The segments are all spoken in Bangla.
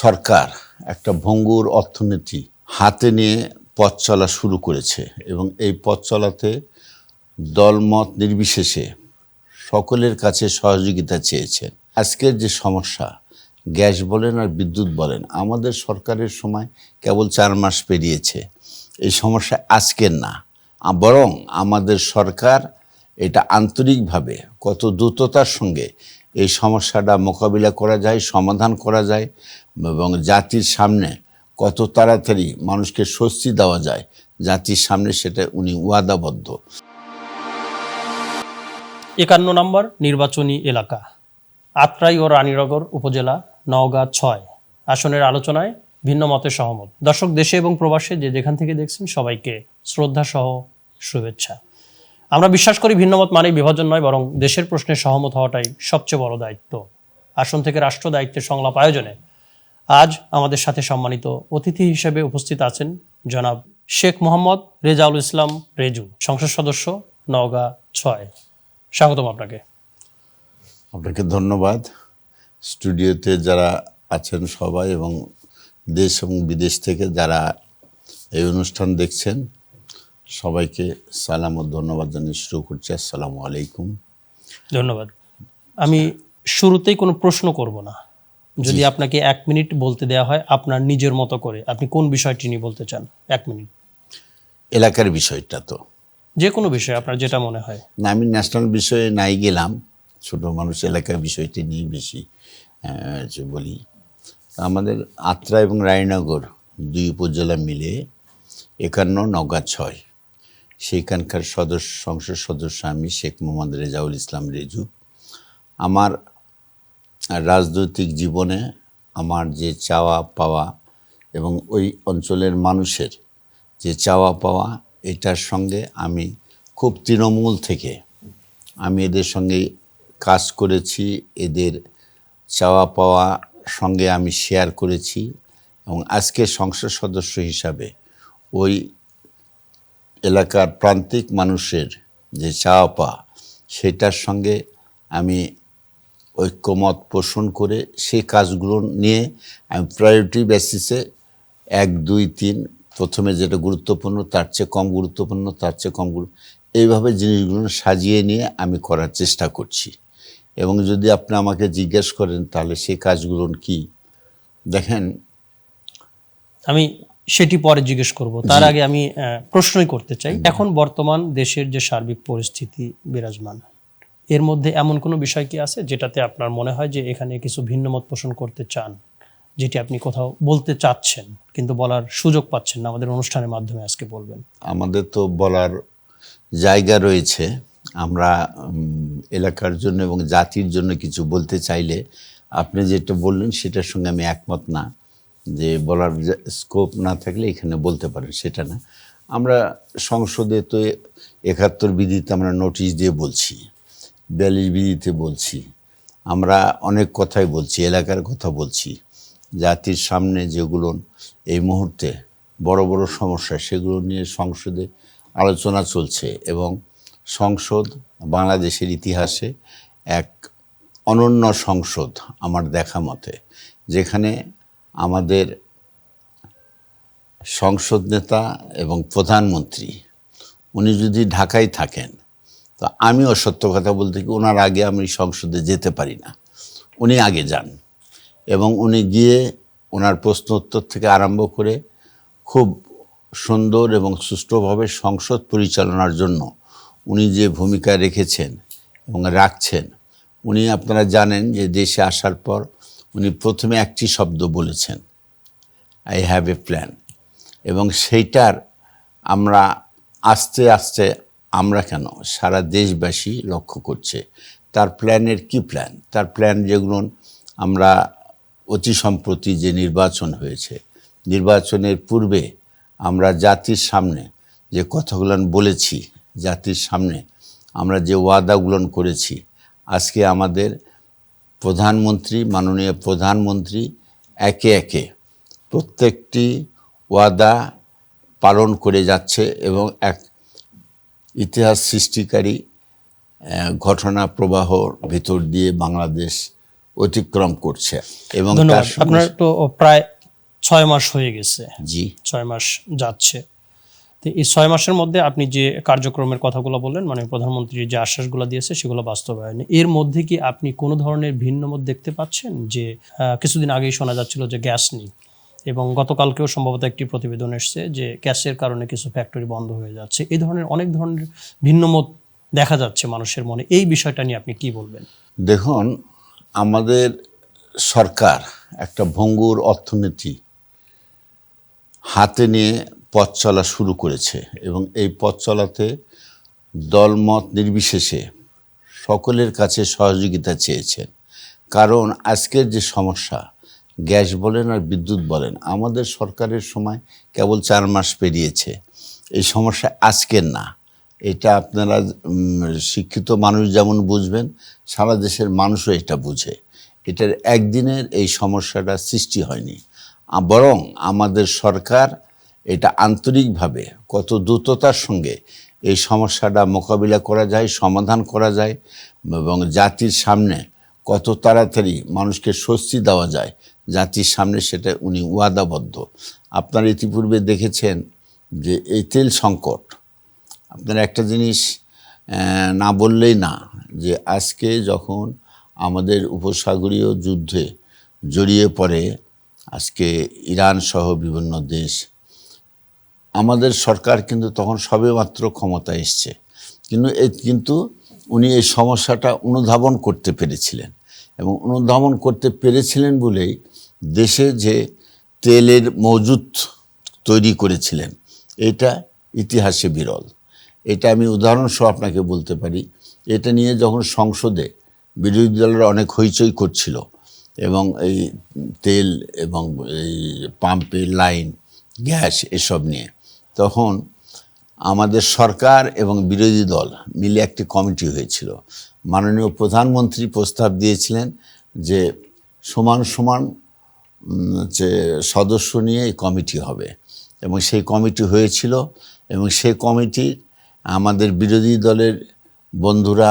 সরকার একটা ভঙ্গুর অর্থনীতি হাতে নিয়ে পথ চলা শুরু করেছে এবং এই পথ চলাতে দলমত নির্বিশেষে সকলের কাছে সহযোগিতা চেয়েছেন। আজকের যে সমস্যা, গ্যাস বলেন আর বিদ্যুৎ বলেন, আমাদের সরকারের সময় কেবল 4 মাস পেরিয়েছে। এই সমস্যা আজকের না, বরং আমাদের সরকার এটা আন্তরিকভাবে কত দ্রুততার সঙ্গে এই সমস্যাটা মোকাবিলা করা যায়, সমাধান করা যায় এবং জাতির সামনে কত তাড়াতাড়ি মানুষকে স্বস্তি দেওয়া যায় জাতির সামনে, সেটা উনি ওয়াদাবদ্ধ। 51 নম্বর নির্বাচনী এলাকা, আত্রাই ও রানীনগর উপজেলা, নওগাঁ 6 আসনের আলোচনায় ভিন্ন মতে সহমত। দর্শক দেশে এবং প্রবাসে যে যেখান থেকে দেখছেন সবাইকে শ্রদ্ধা সহ শুভেচ্ছা। আমরা বিশ্বাস করি ভিন্নমত মানেই বিভাজন নয়, বরং দেশের প্রশ্নে সহমত হওয়াটাই সবচেয়ে বড় দায়িত্ব। আসন থেকে রাষ্ট্র দায়িত্বের সংলাপ আয়োজনে আজ আমাদের সাথে সম্মানিত অতিথি হিসেবে উপস্থিত আছেন জনাব শেখ মোহাম্মদ রেজাউল ইসলাম রেজু, সংসদ সদস্য, নওগাঁ 6। স্বাগতম আপনাকে। আপনাকে ধন্যবাদ। স্টুডিওতে যারা আছেন সবাই এবং দেশ এবং বিদেশ থেকে যারা এই অনুষ্ঠান দেখছেন সবাইকে সালাম ও ধন্যবাদ জানিয়ে শুরু করছি। আসসালামু আলাইকুম। ধন্যবাদ। আমি শুরুতেই কোনো প্রশ্ন করব না, যদি আপনাকে 1 মিনিট বলতে দেওয়া হয় আপনার নিজের মতো করে, আপনি কোন বিষয়টি নিয়ে বলতে চান? 1 মিনিট। এলাকার বিষয়টা তো যে কোনো বিষয় আপনার যেটা মনে হয়। না, আমি ন্যাশনাল বিষয়ে নাই গেলাম, ছোট মানুষ এলাকার বিষয়টি নিয়ে বেশি বলি। আমাদের আত্রা এবং রায়নগর 2 উপজেলা মিলে 51 নওগাঁ 6, সেইখানকার সংসদ সদস্য আমি শেখ মোহাম্মদ রেজাউল ইসলাম রেজু। আমার রাজনৈতিক জীবনে আমার যে চাওয়া পাওয়া এবং ওই অঞ্চলের মানুষের যে চাওয়া পাওয়া, এটার সঙ্গে আমি খুব তৃণমূল থেকে আমি এদের সঙ্গে কাজ করেছি, এদের চাওয়া পাওয়া সঙ্গে আমি শেয়ার করেছি এবং আজকে সংসদ সদস্য হিসাবে ওই এলাকার প্রান্তিক মানুষের যে চাওয়া পাওয়া সেটার সঙ্গে আমি ঐক্যমত পোষণ করে সেই কাজগুলো নিয়ে আমি প্রায়োরিটি বেসিসে 1, 2, 3, প্রথমে যেটা গুরুত্বপূর্ণ তার চেয়ে কম গুরুত্বপূর্ণ, তার চেয়ে কম এইভাবে জিনিসগুলো সাজিয়ে নিয়ে আমি করার চেষ্টা করছি। এবং যদি আপনি আমাকে জিজ্ঞেস করেন তাহলে সেই কাজগুলো কি, দেখেন আমি সেটি পরে জিজ্ঞেস করব, তার আগে আমি প্রশ্নই করতে চাই। এখন বর্তমান দেশের যে সার্বিক পরিস্থিতি বিরাজমান, এর মধ্যে এমন কোনো বিষয় কি আছে যেটাতে আপনার মনে হয় যে এখানে কিছু ভিন্নমত পোষণ করতে চান, যেটি আপনি কোথাও বলতে চাচ্ছেন কিন্তু বলার সুযোগ পাচ্ছেন না, আমাদের অনুষ্ঠানের মাধ্যমে আজকে বলবেন? আমাদের তো বলার জায়গা রয়েছে। আমরা এলাকার জন্য এবং জাতির জন্য কিছু বলতে চাইলে আপনি যেটা বললেন সেটার সঙ্গে আমি একমত না, যে বলার স্কোপ না থাকলে এখানে বলতে পারেন, সেটা না। আমরা সংসদে তো 71 বিধিতে আমরা নোটিশ দিয়ে বলছি, 42 বিধিতে বলছি, আমরা অনেক কথাই বলছি, এলাকার কথা বলছি। জাতির সামনে যেগুলো এই মুহূর্তে বড় বড় সমস্যা সেগুলো নিয়ে সংসদে আলোচনা চলছে এবং সংসদ বাংলাদেশের ইতিহাসে এক অনন্য সংসদ আমার দেখা মতে, যেখানে আমাদের সংসদ নেতা এবং প্রধানমন্ত্রী উনি যদি ঢাকায় থাকেন, তো আমিও সত্য কথা বলতে কি ওনার আগে আমি সংসদে যেতে পারি না, উনি আগে যান এবং উনি গিয়ে ওনার প্রশ্ন উত্তর থেকে আরম্ভ করে খুব সুন্দর এবং সুষ্ঠুভাবে সংসদ পরিচালনার জন্য উনি যে ভূমিকা রেখেছেন এবং রাখছেন, উনি আপনারা জানেন যে দেশে আসার পর উনি প্রথমে একটি শব্দ বলেছেন, আই হ্যাভ এ প্ল্যান। এবং সেইটার আমরা আস্তে আস্তে আমরা কেন সারা দেশবাসী লক্ষ্য করছে তার প্ল্যানের কি প্ল্যান। তার প্ল্যান যেগুলো আমরা অতি সম্প্রতি যে নির্বাচন হয়েছে, নির্বাচনের পূর্বে আমরা জাতির সামনে যে কথাগুলো বলেছি, জাতির সামনে আমরা যে ওয়াদাগুলো করেছি, আজকে আমাদের প্রধানমন্ত্রী, মাননীয় প্রধানমন্ত্রী একে একে প্রত্যেকটি ওয়াদা পালন করে যাচ্ছে এবং এক ইতিহাস সৃষ্টিকারী ঘটনা প্রবাহর ভিতর দিয়ে বাংলাদেশ অতিক্রম করছে এবং ধন্যবাদ। তার সঙ্গে আপনার তো প্রায় 6 মাস হয়ে গেছে, জি 6 মাস যাচ্ছে। তো এই 6 মাসের মধ্যে আপনি যে কার্যক্রমের কথাগুলো বললেন, মানে প্রধানমন্ত্রী যে আশ্বাসগুলো দিয়েছে সেগুলো বাস্তবায়নে, এর মধ্যে কি আপনি কোনো ধরনের ভিন্ন মত দেখতে পাচ্ছেন? যে কিছুদিন আগেই শোনা যাচ্ছিল যে গ্যাস নেই, এবং গতকালকেও সম্ভবত একটি প্রতিবেদন এসছে যে গ্যাসের কারণে কিছু ফ্যাক্টরি বন্ধ হয়ে যাচ্ছে। এই ধরনের অনেক ধরনের ভিন্ন মত দেখা যাচ্ছে মানুষের মনে। এই বিষয়টা নিয়ে আপনি কি বলবেন? দেখুন, আমাদের সরকার একটা ভঙ্গুর অর্থনীতি হাতে নিয়ে পথ চলা শুরু করেছে এবং এই পথ চলাতে দলমত নির্বিশেষে সকলের কাছে সহযোগিতা চেয়েছেন। কারণ আজকের যে সমস্যা, গ্যাস বলেন আর বিদ্যুৎ বলেন, আমাদের সরকারের সময় কেবল 4 মাস পেরিয়েছে। এই সমস্যা আজকের না, এটা আপনারা শিক্ষিত মানুষ যেমন বুঝবেন, সারা দেশের মানুষও এটা বুঝে। এটার একদিনের এই সমস্যাটা সৃষ্টি হয়নি, বরং আমাদের সরকার এটা আন্তরিকভাবে কত দ্রুততার সঙ্গে এই সমস্যাটা মোকাবিলা করা যায়, সমাধান করা যায় এবং জাতির সামনে কত তাড়াতাড়ি মানুষকে স্বস্তি দেওয়া যায় জাতির সামনে, সেটা উনি ওয়াদাবদ্ধ। আপনারা ইতিপূর্বে দেখেছেন যে এই তেল সংকট, আপনারা একটা জিনিস না বললেই না, যে আজকে যখন আমাদের উপসাগরীয় যুদ্ধে জড়িয়ে পড়ে আজকে ইরান সহ বিভিন্ন দেশ, আমাদের সরকার কিন্তু তখন সবেমাত্র ক্ষমতা এসছে, কিন্তু উনি এই সমস্যাটা অনুধাবন করতে পেরেছিলেন এবং অনুধাবন করতে পেরেছিলেন বলেই দেশে যে তেলের মজুদ তৈরি করেছিলেন, এটা ইতিহাসে বিরল। এটা আমি উদাহরণসহ আপনাকে বলতে পারি। এটা নিয়ে যখন সংসদে বিরোধী দলেরা অনেক হইচই করছিল এবং এই তেল এবং এই পাম্পের লাইন, গ্যাস এসব নিয়ে, তখন আমাদের সরকার এবং বিরোধী দল মিলে একটি কমিটি হয়েছিল। মাননীয় প্রধানমন্ত্রী প্রস্তাব দিয়েছিলেন যে সমান সমান যে সদস্য নিয়ে এই কমিটি হবে এবং সেই কমিটি হয়েছিল এবং সেই কমিটি আমাদের বিরোধী দলের বন্ধুরা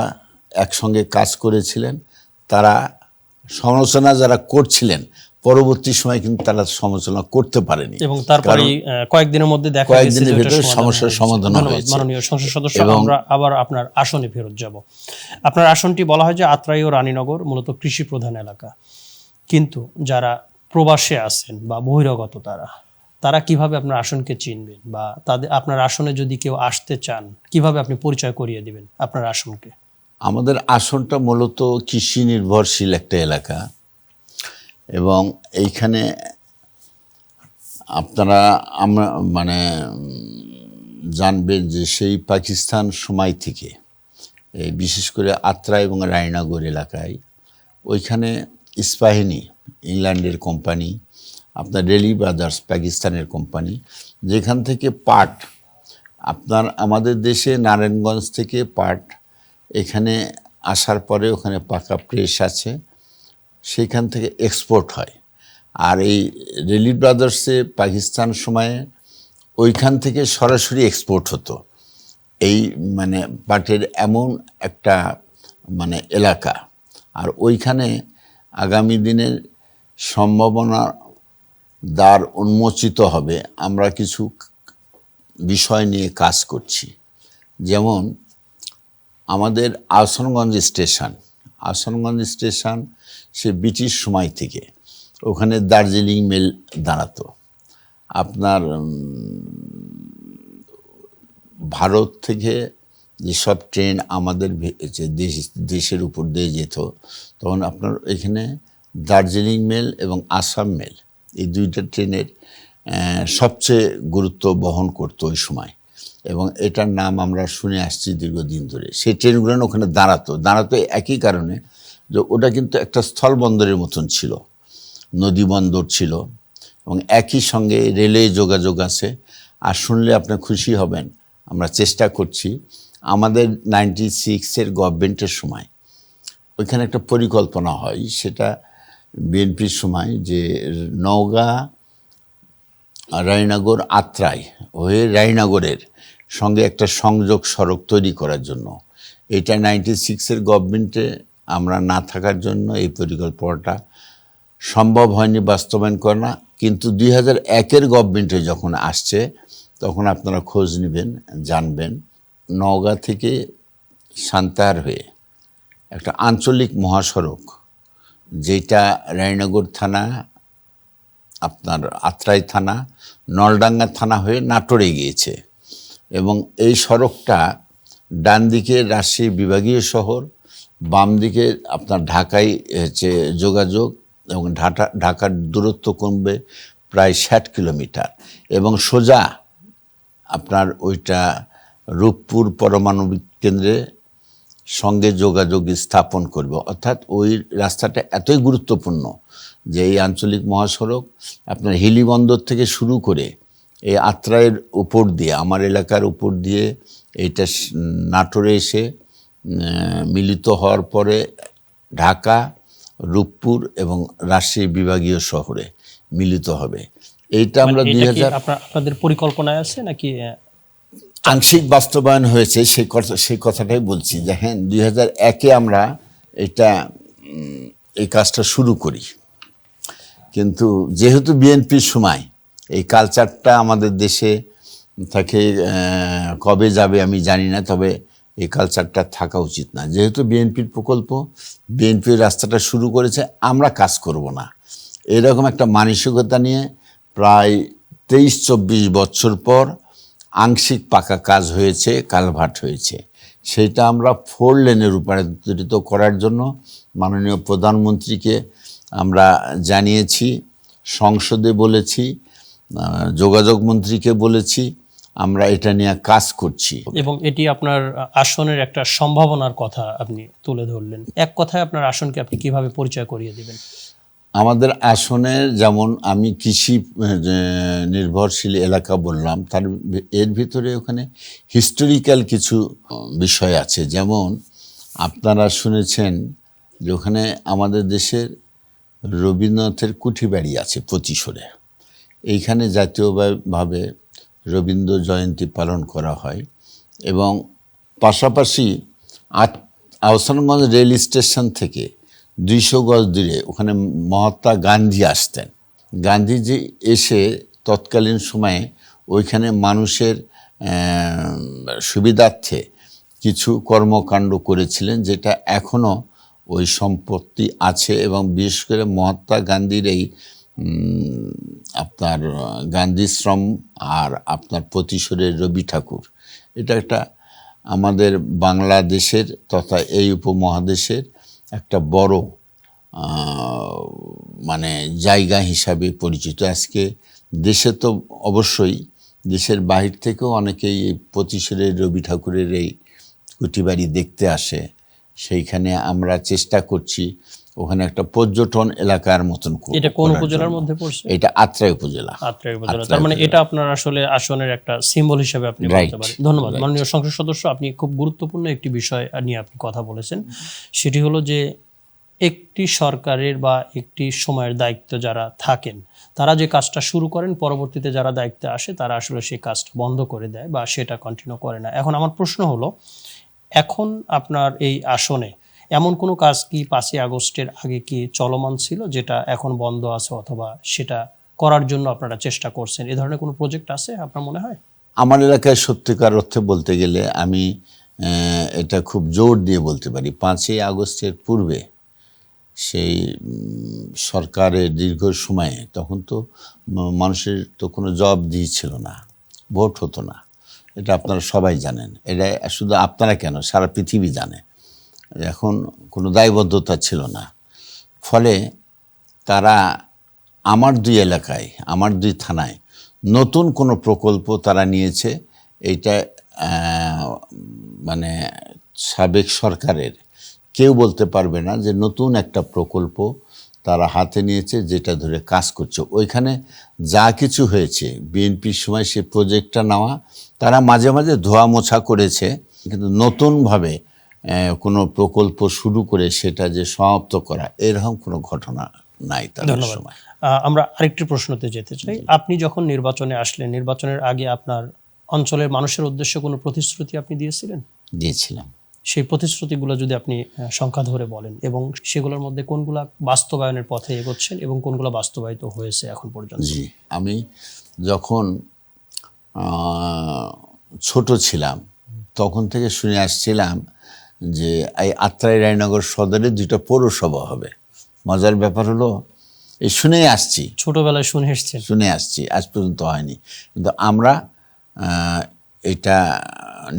একসঙ্গে কাজ করেছিলেন। তারা সমালোচনা যারা করছিলেন, পরবর্তী সময় কিন্তু তারা সমালোচনা করতে পারেনি এবং তারপরে কয়েকদিনের মধ্যে দেখা গেছে কয়েকদিনের ভিতরে সমস্যার সমাধান হয়েছে। মাননীয় সংসদ সদস্য, আমরা আবার আপনার আসনে ফেরত যাব। আপনার আসনটি বলা হয় যে আত্রাই ও রানীনগর মূলত কৃষি প্রধান এলাকা, কিন্তু যারা প্রবাসে আছেন বা বহিরাগত তারা কিভাবে আপনার আসনকে চিনবেন, বা তাদের আপনার আসনে যদি কেউ আসতে চান কিভাবে আপনি পরিচয় করিয়ে দিবেন আপনার আসনকে? আমাদের আসনটা মূলত কৃষি নির্ভরশীল একটা এলাকা এবং এইখানে আপনারা আমরা জানবেন যে সেই পাকিস্তান সময় থেকে এই বিশেষ করে আত্রা এবং রায়নগর এলাকায় ওইখানে ইস্পাহিনী ইংল্যান্ডের কোম্পানি, আপনার রেলি ব্রাদার্স পাকিস্তানের কোম্পানি, যেখান থেকে পাট আপনার আমাদের দেশে নারায়ণগঞ্জ থেকে পাট এখানে আসার পরে ওখানে পাকা প্রেস আছে, সেইখান থেকে এক্সপোর্ট হয়। আর এই রেলি ব্রাদার্সে পাকিস্তান সময়ে ওইখান থেকে সরাসরি এক্সপোর্ট হতো। এই পাটের এমন একটা এলাকা, আর ওইখানে আগামী দিনের সম্ভাবনা দ্বার উন্মোচিত হবে। আমরা কিছু বিষয় নিয়ে কাজ করছি, যেমন আমাদের আহসানগঞ্জ স্টেশন সে ব্রিটিশ সময় থেকে ওখানে দার্জিলিং মেল দাঁড়াতো। আপনার ভারত থেকে যেসব ট্রেন আমাদের দেশের উপর দিয়ে যেত, তখন আপনার এখানে দার্জিলিং মেল এবং আসাম মেল এই দুইটা ট্রেনের সবচেয়ে গুরুত্ব বহন করতো ওই সময়, এবং এটার নাম আমরা শুনে আসছি দীর্ঘদিন ধরে। সেই ট্রেনগুলো ওখানে দাঁড়াতো একই কারণে যে ওটা কিন্তু একটা স্থলবন্দরের মতন ছিল, নদী বন্দর ছিল এবং একই সঙ্গে রেলে যোগাযোগ আছে। আর শুনলে আপনি খুশি হবেন, আমরা চেষ্টা করছি আমাদের 96-এর গভর্নমেন্টের সময় ওইখানে একটা পরিকল্পনা হয়, সেটা বিএনপির সময়, যে নওগাঁ রায়নগর আত্রাই হয়ে রায়নগরের সঙ্গে একটা সংযোগ সড়ক তৈরি করার জন্য। এটা 96-এর গভর্নমেন্টে আমরা না থাকার জন্য এই পরিকল্পনাটা সম্ভব হয়নি বাস্তবায়ন করা না। কিন্তু 2001-এর গভর্নমেন্টে যখন আসছে তখন আপনারা খোঁজ নেবেন, জানবেন নওগাঁ থেকে সান্তাহার হয়ে একটা আঞ্চলিক মহাসড়ক, যেটা রায়নগর থানা, আপনার আত্রাই থানা, নলডাঙ্গা থানা হয়ে নাটোরে গিয়েছে। এবং এই সড়কটা ডান দিকে রাজশাহী বিভাগীয় শহর, বাম দিকে আপনার ঢাকায় হচ্ছে যোগাযোগ, এবং ঢাকার দূরত্ব কমবে প্রায় 60 কিলোমিটার, এবং সোজা আপনার ওইটা রূপপুর পারমাণবিক কেন্দ্রের সঙ্গে যোগাযোগ স্থাপন করবে। অর্থাৎ ওই রাস্তাটা এতই গুরুত্বপূর্ণ যে এই আঞ্চলিক মহাসড়ক আপনার হিলি বন্দর থেকে শুরু করে এই আত্রাইয়ের উপর দিয়ে, আমার এলাকার উপর দিয়ে এইটা নাটোরে এসে মিলিত হওয়ার পরে ঢাকা, রূপপুর এবং রাজশাহী বিভাগীয় শহরে মিলিত হবে। এইটা আমরা মানে এটা কি আপনাদের পরিকল্পনায় আছে নাকি? আংশিক বাস্তবায়ন হয়েছে, সেই কথাটাই বলছি যে হ্যাঁ 2001-এ আমরা এই কাজটা শুরু করি। কিন্তু যেহেতু বিএনপির সময় এই কালচারটা আমাদের দেশে থেকে কবে যাবে আমি জানি না, তবে এই কালচারটা থাকা উচিত না। যেহেতু বিএনপির প্রকল্প, বিএনপির রাস্তাটা শুরু করেছে, আমরা কাজ করব না, এরকম একটা মানসিকতা নিয়ে প্রায় 23-24 বছর পর আংশিক পাকা কাজ হয়েছে, কালভার্ট হয়েছে। সেটা আমরা 4 লেনে রূপান্তরিত করার জন্য মাননীয় প্রধানমন্ত্রীকে আমরা জানিয়েছি, সংসদে বলেছি, যোগাযোগ মন্ত্রীকে বলেছি, আমরা এটা নিয়ে কাজ করছি। এবং এটি আপনার আসনের একটা সম্ভাবনার কথা আপনি তুলে ধরলেন। এক কথায় আপনার আসনকে আপনি কিভাবে পরিচয় করিয়ে দিবেন? আমাদের আসনের, যেমন আমি কৃষি নির্ভরশীল এলাকা বললাম, এর ভিতরে ওখানে হিস্টোরিক্যাল কিছু বিষয় আছে। যেমন আপনারা শুনেছেন যে ওখানে আমাদের দেশের রবীন্দ্রনাথের কুঠিবাড়ি আছে পঁচিশরে। এইখানে জাতীয়ভাবে রবীন্দ্র জয়ন্তী পালন করা হয়। এবং পাশাপাশি আহসানগঞ্জ রেল স্টেশন থেকে 200 গজ দূরে ওখানে মহাত্মা গান্ধী আসতেন। গান্ধীজি এসে তৎকালীন সময়ে ওইখানে মানুষের সুবিধার্থে কিছু কর্মকাণ্ড করেছিলেন, যেটা এখনও ওই সম্পত্তি আছে। এবং বিশেষ করে মহাত্মা গান্ধীর এই আপনার গান্ধীশ্রম আর আপনার প্রতিশোরের রবি ঠাকুর, এটা একটা আমাদের বাংলাদেশের তথা এই উপমহাদেশের একটা বড় মানে জায়গা হিসাবে পরিচিত। আজকে দেশে তো অবশ্যই, দেশের বাহির থেকেও অনেকেই এই প্রতিশোরের রবি ঠাকুরের এই কুঠিবাড়ি দেখতে আসে। সেইখানে আমরা চেষ্টা করছি ওখানে একটা পর্যটন এলাকার মতন। এটা কোন উপজেলার মধ্যে পড়ছে? এটা আত্রাই উপজেলা। আত্রাই উপজেলা। তার মানে এটা আপনার আসলে আসনের একটা সিম্বল হিসেবে আপনি বলতে পারেন। ধন্যবাদ মাননীয় সংসদ সদস্য, আপনি খুব গুরুত্বপূর্ণ একটি বিষয় নিয়ে আপনি কথা বলেছেন। সেটি হলো যে একটি সরকারের বা একটি সময়ের দায়িত্ব যারা থাকেন, তারা যে কাজটা শুরু করেন, পরবর্তীতে যারা দায়িত্বে আসে তারা আসলে সেই কাজটা বন্ধ করে দেয় বা সেটা কন্টিনিউ করে না। এখন আমার প্রশ্ন হলো, এখন আপনার এই আসনে এমন কোনো কাজ কি 5ই আগস্টের আগে কি চলমান ছিল যেটা এখন বন্ধ আছে, অথবা সেটা করার জন্য আপনারা চেষ্টা করছেন? এই ধরনের কোনো প্রজেক্ট আছে আপনার মনে হয়? আমার এলাকায় সত্যিকার অর্থে বলতে গেলে আমি এটা খুব জোর দিয়ে বলতে পারি, 5ই আগস্টের পূর্বে সেই সরকারের দীর্ঘ সময়ে, তখন তো মানুষের তো কোনো জবাবদিহি ছিল না, ভোট হতো না, এটা আপনারা সবাই জানেন। এটা শুধু আপনারা কেন, সারা পৃথিবী জানে। এখন কোনো দায়বদ্ধতা ছিল না। ফলে তারা আমার 2 এলাকায়, আমার 2 থানায় নতুন কোনো প্রকল্প তারা নিয়েছে। এইটা মানে সাবেক সরকারের কেউ বলতে পারবে না যে নতুন একটা প্রকল্প তারা হাতে নিয়েছে, যেটা ধরে কাজ করছে। ওইখানে যা কিছু হয়েছে বিএনপির সময় সে প্রজেক্টটা নেওয়া, তারা মাঝে মাঝে ধোয়া মোছা করেছে, কিন্তু নতুনভাবে কোনো প্রকল্প শুরু করে সেটা যে সমাপ্ত করা, এরকম কোনো ঘটনা নাই তাদের সময়। আমরা আরেকটি প্রশ্নতে যেতে চাই। আপনি যখন নির্বাচনে আসলেন, নির্বাচনের আগে আপনার অঞ্চলের মানুষের উদ্দেশ্যে কোনো প্রতিশ্রুতি আপনি দিয়েছিলেন? দিয়েছিলাম। সেই প্রতিশ্রুতিগুলো যদি আপনি সংখ্যা ধরে বলেন এবং সেগুলোর মধ্যে কোনগুলা বাস্তবায়নের পথে এগোচ্ছেন এবং কোনগুলো বাস্তবায়িত হয়েছে এখন পর্যন্ত। জি, আমি যখন ছোট ছিলাম তখন থেকে শুনে আসছিলাম যে এই আত্রাই রায়নগর সদরে 2টা পৌরসভা হবে। মজার ব্যাপার হলো এই শুনেই আসছি, ছোটবেলায় শুনে এসছেন। আজ পর্যন্ত হয়নি। কিন্তু আমরা এটা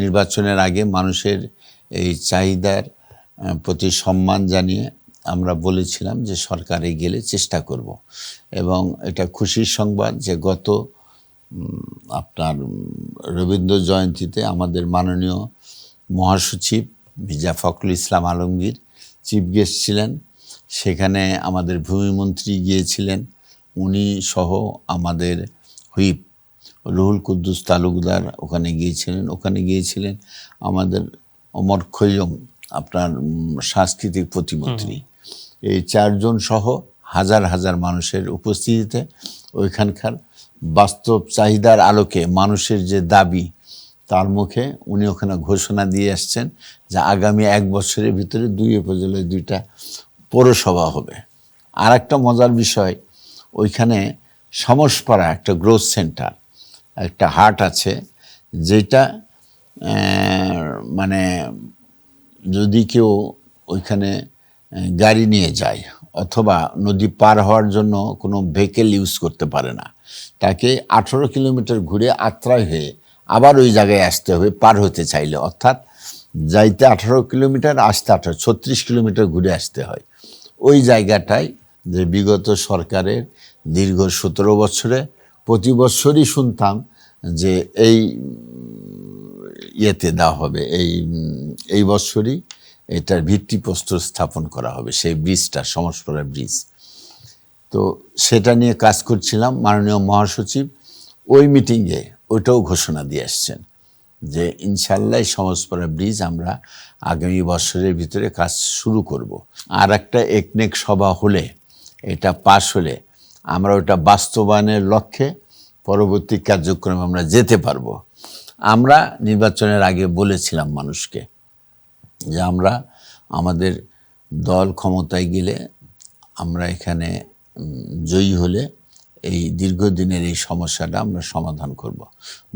নির্বাচনের আগে মানুষের এই চাহিদার প্রতি সম্মান জানিয়ে আমরা বলেছিলাম যে সরকারে গেলে চেষ্টা করব। এবং এটা খুশির সংবাদ যে গত আপনার রবীন্দ্র জয়ন্তীতে আমাদের মাননীয় মহাসচিব মির্জা ফখরুল ইসলাম আলমগীর চিফ গেস্ট ছিলেন। সেখানে আমাদের ভূমিমন্ত্রী গিয়েছিলেন, উনি সহ আমাদের হুইপ রুহুল কুদ্দুস তালুকদার ওখানে গিয়েছিলেন আমাদের ওমর খৈয়ম আপনার সাংস্কৃতিক প্রতিমন্ত্রী। এই 4 জন সহ হাজার হাজার মানুষের উপস্থিতিতে ওইখানকার বাস্তব চাহিদার আলোকে মানুষের যে দাবি তার মুখে উনি ওখানে ঘোষণা দিয়ে আসছেন যে আগামী 1 বছরের ভিতরে 2 উপজেলায় 2টা পৌরসভা হবে। আর একটা মজার বিষয়, ওইখানে সমসপাড়া একটা গ্রোথ সেন্টার, একটা হাট আছে, যেটা মানে যদি কেউ ওইখানে গাড়ি নিয়ে যায় অথবা নদী পার হওয়ার জন্য কোনো ভেহিকেল ইউজ করতে পারে না, তাকে 18 কিলোমিটার ঘুরে আত্রাই হয়ে আবার ওই জায়গায় আসতে হবে পার হতে চাইলে। অর্থাৎ যাইতে 18 কিলোমিটার, আসতে 36 কিলোমিটার ঘুরে আসতে হয়। ওই জায়গাটায় যে বিগত সরকারের দীর্ঘ 17 বছরে প্রতি বছরই শুনতাম যে এই ইয়েতে দেওয়া হবে, এই বছরই এটার ভিত্তিপ্রস্তর স্থাপন করা হবে, সেই ব্রিজটা, সমসপাড়া ব্রিজ। তো সেটা নিয়ে কাজ করছিলাম। মাননীয় মহাসচিব ওই মিটিংয়ে ওইটাও ঘোষণা দিয়ে আসছেন যে ইনশাল্লাহ সমসপাড়া ব্রিজ আমরা আগামী বছরের ভিতরে কাজ শুরু করব। আর একটা একনেক সভা হলে, এটা পাশ হলে আমরা ওটা বাস্তবায়নের লক্ষ্যে পরবর্তী কার্যক্রমে আমরা যেতে পারবো। আমরা নির্বাচনের আগে বলেছিলাম মানুষকে যে আমরা আমাদের দল ক্ষমতায় গেলে আমরা এখানে জয়ী হলে এই দীর্ঘদিনের এই সমস্যাটা আমরা সমাধান করব।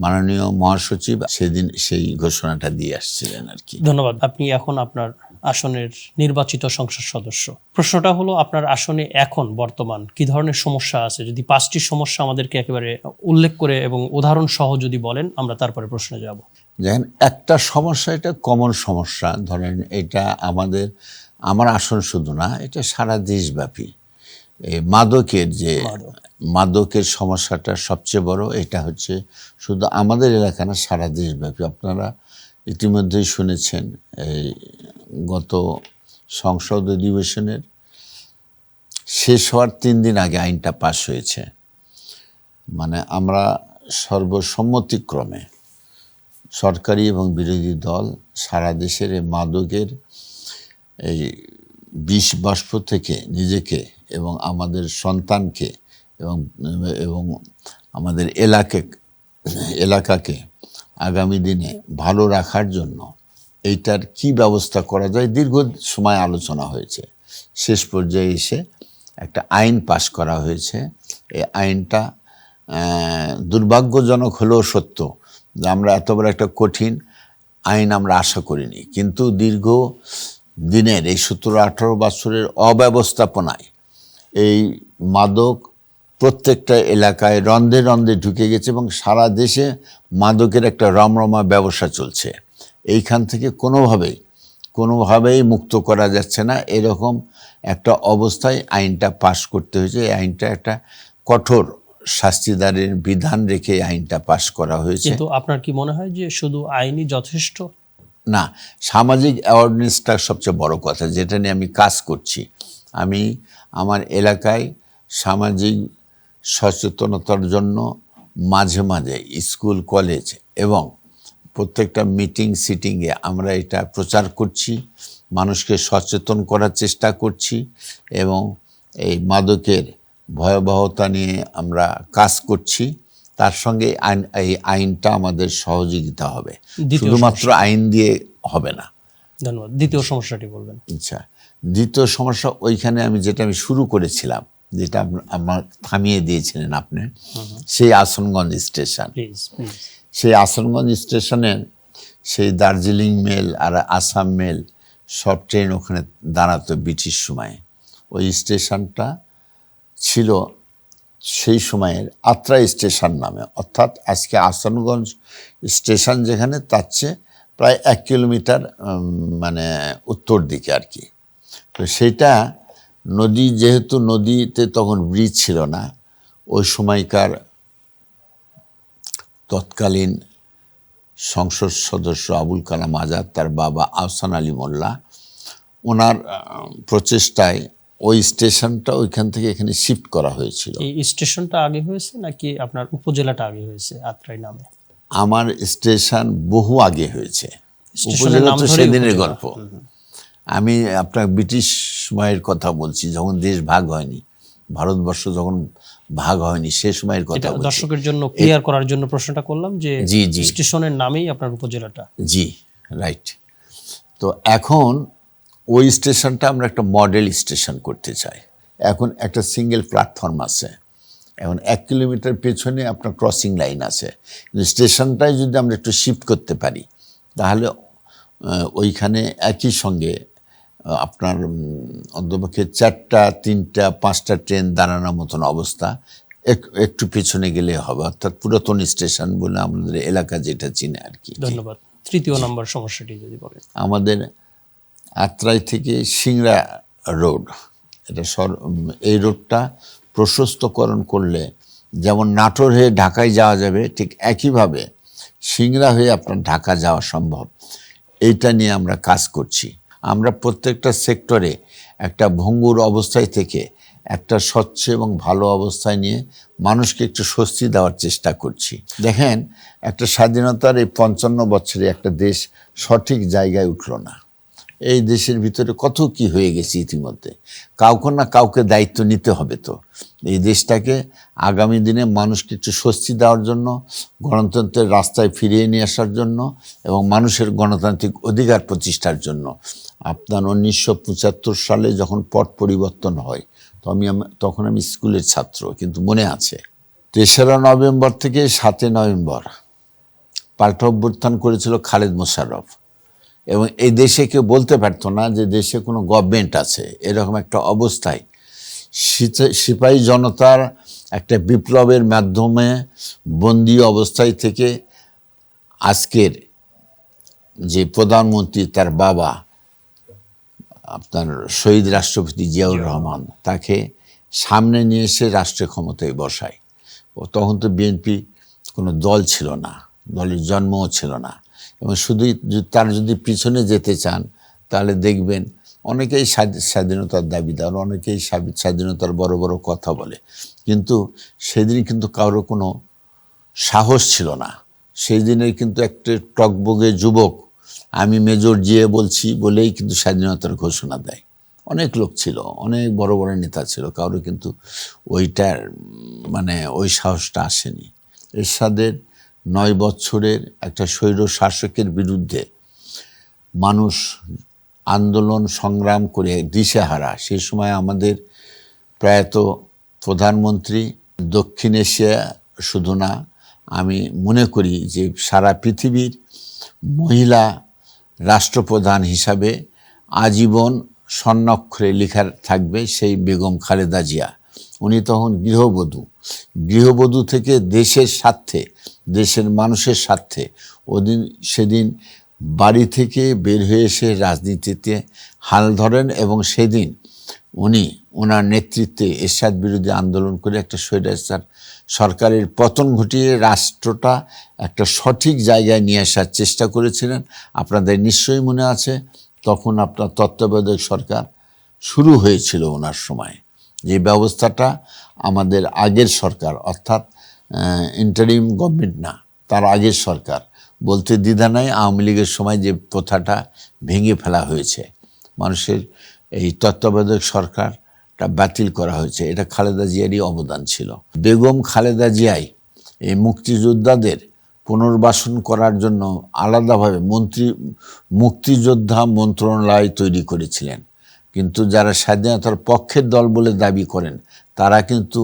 মাননীয় মহাসচিব সেদিন সেই ঘোষণাটা দিয়ে আসছিলেন আর কি। ধন্যবাদ। আপনি এখন আপনার আসনের নির্বাচিত সংসদ সদস্য। প্রশ্নটা হলো, আপনার আসনে এখন বর্তমান কি ধরনের সমস্যা আছে? যদি 5টি সমস্যা আমাদেরকে একেবারে উল্লেখ করে এবং উদাহরণ সহ যদি বলেন, আমরা তারপরে প্রশ্নে যাব। দেখেন, একটা সমস্যা, এটা কমন সমস্যা। ধরেন এটা আমার আসন শুধু না, এটা সারা দেশব্যাপী। এই মাদকের সমস্যাটা সবচেয়ে বড়। এটা হচ্ছে শুধু আমাদের এলাকা না, সারা দেশব্যাপী। আপনারা ইতিমধ্যেই শুনেছেন এই গত সংসদ অধিবেশনের শেষ হওয়ার 3 দিন আগে আইনটা পাস হয়েছে। মানে আমরা সর্বসম্মতিক্রমে সরকারি এবং বিরোধী দল সারা দেশের এই মাদকের এই বিষ বাষ্প থেকে নিজেকে এবং আমাদের সন্তানকে এবং আমাদের এলাকাকে আগামী দিনে ভালো রাখার জন্য এইটার কি ব্যবস্থা করা যায় দীর্ঘ সময় আলোচনা হয়েছে। শেষ পর্যায়ে এসে একটা আইন পাশ করা হয়েছে। এই আইনটা দুর্ভাগ্যজনক হলেও সত্য যে আমরা এত বড় একটা কঠিন আইন আমরা আশা করিনি, কিন্তু দীর্ঘ দিনের এই 17-18 বছরের অব্যবস্থাপনায় এই মাদক প্রত্যেকটা এলাকায় রন্ধে রন্ধে ঢুকে গেছে এবং সারা দেশে মাদকের একটা রমরমা ব্যবসা চলছে। এইখান থেকে কোনোভাবেই মুক্ত করা যাচ্ছে না। এরকম একটা অবস্থায় আইনটা পাশ করতে হয়েছে। এই আইনটা একটা কঠোর শাস্তিদারের বিধান রেখে আইনটা পাশ করা হয়েছে। কিন্তু আপনার কি মনে হয় যে শুধু আইনই যথেষ্ট না? সামাজিক অ্যাওয়ারনেসটা সবচেয়ে বড় কথা, যেটা নিয়ে আমি কাজ করছি। আমি আমার এলাকায় সামাজিক সচেতনতার জন্য মাঝে মাঝে স্কুল, কলেজ এবং প্রত্যেকটা মিটিং সিটিংয়ে আমরা এটা প্রচার করছি, মানুষকে সচেতন করার চেষ্টা করছি এবং এই মাদকের ভয়াবহতা নিয়ে আমরা কাজ করছি। তার সঙ্গে এই আইনটা আমাদের সহযোগিতা হবে, শুধুমাত্র আইন দিয়ে হবে না। ধন্যবাদ। দ্বিতীয় সমস্যাটি বলবেন। আচ্ছা, দ্বিতীয় সমস্যা ওইখানে আমি শুরু করেছিলাম, যেটা আমার থামিয়ে দিয়েছিলেন আপনি, সেই আসনগঞ্জ স্টেশন। Please please. সেই আসনগঞ্জ স্টেশনের সেই দার্জিলিং মেল আর আসাম মেল সব ট্রেন ওখানে দাঁড়াতো ব্রিটিশ সময়ে। ওই স্টেশনটা ছিল সেই সময়ের আত্রা স্টেশন নামে, অর্থাৎ আজকে আসনগঞ্জ স্টেশন যেখানে, তার চেয়ে প্রায় 1 কিলোমিটার মানে উত্তর দিকে আর কি। তো সেইটা নদী, যেহেতু নদীতে তখন ব্রিজ ছিল না, ওই সময়কার তৎকালীন সংসদ সদস্য আবুল কালাম আজাদ, তার বাবা আহসান আলী মোল্লা, ওনার প্রচেষ্টায় ওই স্টেশনটা ওইখান থেকে এখানে শিফট করা হয়েছিল। এই স্টেশনটা আগে হয়েছে নাকি আপনার উপজেলাটা আগে হয়েছে আত্রাই নামে? আমার স্টেশন বহু আগে হয়েছে, স্টেশনের উপজেলা নাম তো ধরেই সেদিনের উপজেলা। গল্প। আমি আপনার ব্রিটিশ সময়ের কথা বলছি, যখন দেশ ভাগ হয়নি, ভারতবর্ষ যখন ভাগ হয়নি, সে সময়ের কথা এটা বলছি। দর্শকের জন্য ক্লিয়ার করার জন্য প্রশ্নটা করলাম যে জি জি স্টেশনের নামেই আপনার উপজেলাটা। জি, রাইট। তো এখন ওই স্টেশনটা আমরা একটা মডেল স্টেশন করতে চাই। এখন একটা সিঙ্গেল প্ল্যাটফর্ম আছে, এখন 1 কিলোমিটার পেছনে আপনার ক্রসিং লাইন আছে। কিন্তু স্টেশনটাই যদি আমরা একটু শিফট করতে পারি, তাহলে ওইখানে একই সঙ্গে আপনার অন্তপক্ষে 4টা 3টা 5টা ট্রেন দাঁড়ানোর মতন অবস্থা একটু পেছনে গেলে হবে, অর্থাৎ পুরাতন স্টেশন বলে আমাদের এলাকা যেটা চিনে আর কি। ধন্যবাদ। তৃতীয় নম্বর সমস্যাটি যদি বলেন। আমাদের আত্রাই থেকে সিংড়া রোড, এটা এই রোডটা প্রশস্তকরণ করলে যেমন নাটোর হয়ে ঢাকায় যাওয়া যাবে, ঠিক একইভাবে সিংড়া হয়ে আপনার ঢাকা যাওয়া সম্ভব। এইটা নিয়ে আমরা কাজ করছি। আমরা প্রত্যেকটা সেক্টরে একটা ভঙ্গুর অবস্থায় থেকে একটা স্বচ্ছ এবং ভালো অবস্থায় নিয়ে মানুষকে একটু স্বস্তি দেওয়ার চেষ্টা করছি। দেখেন, একটা স্বাধীনতার এই 55 বছরে একটা দেশ সঠিক জায়গায় উঠল না। এই দেশের ভিতরে কত কি হয়ে গেছে ইতিমধ্যে। কাউকে না কাউকে দায়িত্ব নিতে হবে। তো এই দেশটাকে আগামী দিনে মানুষকে একটু স্বস্তি দেওয়ার জন্য, গণতন্ত্রের রাস্তায় ফিরিয়ে নিয়ে আসার জন্য এবং মানুষের গণতান্ত্রিক অধিকার প্রতিষ্ঠার জন্য আপনার 1975 সালে যখন পট পরিবর্তন হয়, তখন আমি স্কুলের ছাত্র, কিন্তু মনে আছে 3রা নভেম্বর থেকে 7 নভেম্বর পাল্টা অভ্যুত্থান করেছিল খালেদ মোশাররফ, এবং এই দেশে কেউ বলতে পারতো না যে দেশে কোনো গভর্নমেন্ট আছে। এরকম একটা অবস্থায় সিপাহী জনতার একটা বিপ্লবের মাধ্যমে বন্দী অবস্থায় থেকে আজকের যে প্রধানমন্ত্রী, তার বাবা আপনার শহীদ রাষ্ট্রপতি জিয়াউর রহমান, তাকে সামনে নিয়ে এসে রাষ্ট্রীয় ক্ষমতায় বসায়। ও তখন তো বিএনপি কোনো দল ছিল না, দলের জন্মও ছিল না। এবং শুধুই তার যদি পিছনে যেতে চান, তাহলে দেখবেন অনেকেই স্বাধীনতার দাবিদার, অনেকেই স্বাধীনতার বড় বড় কথা বলে, কিন্তু সেদিন কিন্তু কারো কোনো সাহস ছিল না। সেই দিনের কিন্তু একটা টকবগে যুবক, আমি মেজর জিয়ে বলছি বলেই কিন্তু স্বাধীনতার ঘোষণা দেয়। অনেক লোক ছিল, অনেক বড় বড় নেতা ছিল, কারো কিন্তু ওইটার মানে ওই সাহসটা আসেনি। এরশাদের 9 বছরের একটা স্বৈর শাসকের বিরুদ্ধে মানুষ আন্দোলন সংগ্রাম করে দিশেহারা। সেই সময় আমাদের প্রয়াত প্রধানমন্ত্রী দক্ষিণ এশিয়া শুধু না, আমি মনে করি যে সারা পৃথিবীর মহিলা রাষ্ট্রপ্রধান হিসাবে আজীবন স্বর্ণাক্ষরে লেখা থাকবে সেই বেগম খালেদা জিয়া। উনি তখন গৃহবধূ থেকে দেশের স্বার্থে, দেশের মানুষের স্বার্থে সেদিন বাড়ি থেকে বের হয়ে এসে রাজনীতিতে হাল ধরেন, এবং সেদিন উনি ওনার নেতৃত্বে এরশাদ বিরোধী আন্দোলন করে একটা স্বৈরাচার সরকারের পতন ঘটিয়ে রাষ্ট্রটা একটা সঠিক জায়গায় নিয়ে আসার চেষ্টা করেছিলেন। আপনাদের নিশ্চয়ই মনে আছে, তখন আপনার তত্ত্বাবধায়ক সরকার শুরু হয়েছিল ওনার সময়। যে ব্যবস্থাটা আমাদের আগের সরকার, অর্থাৎ ইন্টারিম গভর্নমেন্ট না, তার আগের সরকার বলতে দ্বিধা নাই, আওয়ামী লীগের সময় যে প্রথাটা ভেঙে ফেলা হয়েছে, মানুষের এই তত্ত্বাবধায়ক সরকারটা বাতিল করা হয়েছে, এটা খালেদা জিয়ারই অবদান ছিল। বেগম খালেদা জিয়াই এই মুক্তিযোদ্ধাদের পুনর্বাসন করার জন্য আলাদাভাবে মুক্তিযোদ্ধা মন্ত্রণালয় তৈরি করেছিলেন। কিন্তু যারা স্বাধীনতার পক্ষের দল বলে দাবি করেন তারা কিন্তু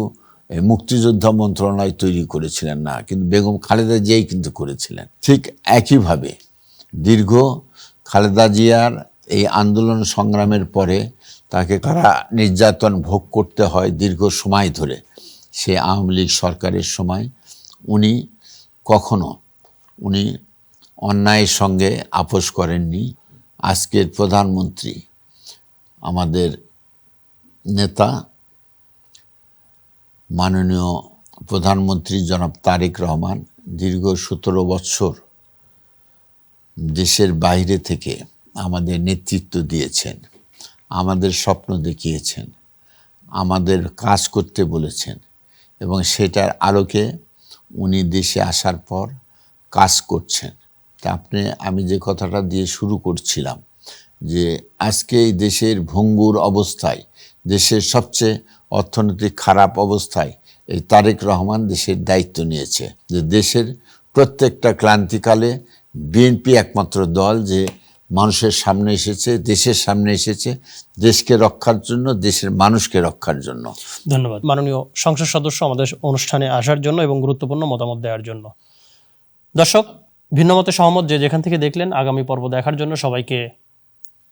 এই মুক্তিযোদ্ধা মন্ত্রণালয় তৈরি করেছিলেন না, কিন্তু বেগম খালেদা জিয়াই কিন্তু করেছিলেন। ঠিক একইভাবে দীর্ঘ খালেদা জিয়ার এই আন্দোলন সংগ্রামের পরে তাকে কারা নির্যাতন ভোগ করতে হয় দীর্ঘ সময় ধরে, সে আওয়ামী লীগ সরকারের সময় উনি অন্যায়ের সঙ্গে আপোষ করেননি। আজকের প্রধানমন্ত্রী, আমাদের নেতা মাননীয় প্রধানমন্ত্রী জনাব তারেক রহমান দীর্ঘ 17 বৎসর দেশের বাইরে থেকে আমাদের নেতৃত্ব দিয়েছেন, আমাদের স্বপ্ন দেখিয়েছেন, আমাদের কাজ করতে বলেছেন, এবং সেটার আলোকে উনি দেশে আসার পর কাজ করছেন। তা আমি যে কথাটা দিয়ে শুরু করছিলাম যে আজকে এই দেশের ভঙ্গুর অবস্থায়, দেশের সবচেয়ে অর্থনৈতিক খারাপ অবস্থায় এই তারেক রহমান দেশের দায়িত্ব নিয়েছে, যে দেশের প্রত্যেকটা ক্লান্তিকালে বিএনপি একমাত্র দল যে মানুষের সামনে এসেছে, দেশের সামনে এসেছে দেশকে রক্ষার জন্য, দেশের মানুষকে রক্ষার জন্য। ধন্যবাদ মাননীয় সংসদ সদস্য আমাদের অনুষ্ঠানে আসার জন্য এবং গুরুত্বপূর্ণ মতামত দেওয়ার জন্য। দর্শক, ভিন্নমতে সহমত যে যেখান থেকে দেখলেন, আগামী পর্ব দেখার জন্য সবাইকে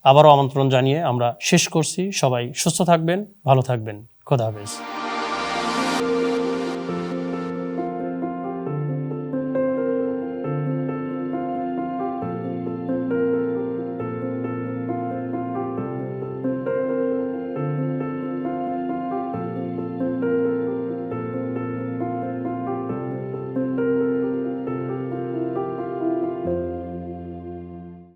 আবারও আমন্ত্রণ জানিয়ে আমরা শেষ করছি। সবাই সুস্থ থাকবেন, ভালো থাকবেন। খোদা হাফেজ।